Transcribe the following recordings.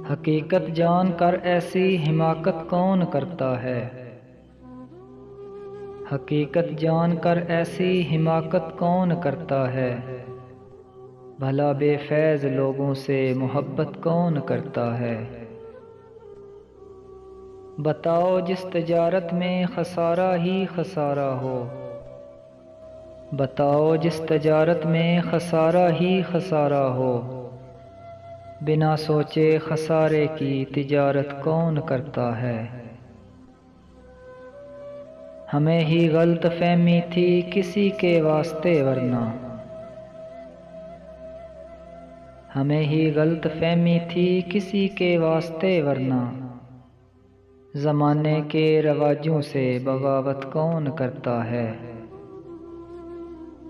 حقیقت جان کر ایسی حماقت کون کرتا ہے؟ حقیقت جان کر ایسی حماقت کون کرتا ہے؟ بھلا بے فیض لوگوں سے محبت کون کرتا ہے؟ بتاؤ جس تجارت میں خسارہ ہی خسارہ ہو، بتاؤ جس تجارت میں خسارہ ہی خسارہ ہو، بنا سوچے خسارے کی تجارت کون کرتا ہے؟ ہمیں ہی غلط فہمی تھی کسی کے واسطے ورنہ، ہمیں ہی غلط فہمی تھی کسی کے واسطے ورنہ، زمانے کے رواجوں سے بغاوت کون کرتا ہے؟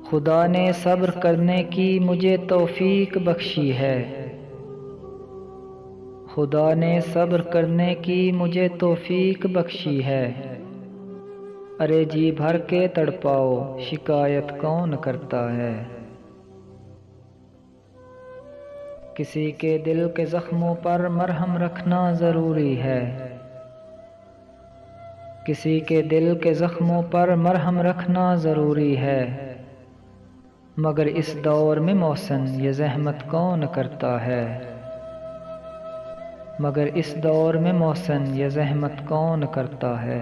خدا نے صبر کرنے کی مجھے توفیق بخشی ہے، خدا نے صبر کرنے کی مجھے توفیق بخشی ہے، ارے جی بھر کے تڑپاؤ شکایت کون کرتا ہے؟ کسی کے دل کے زخموں پر مرہم رکھنا ضروری ہے، کسی کے دل کے زخموں پر مرہم رکھنا ضروری ہے، مگر اس دور میں محسن یہ زحمت کون کرتا ہے؟ مگر اس دور میں محسن یہ زحمت کون کرتا ہے؟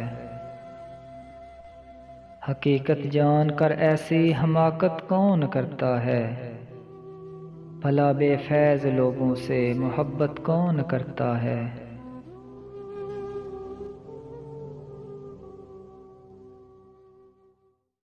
حقیقت جان کر ایسی حماقت کون کرتا ہے؟ بھلا بے فیض لوگوں سے محبت کون کرتا ہے؟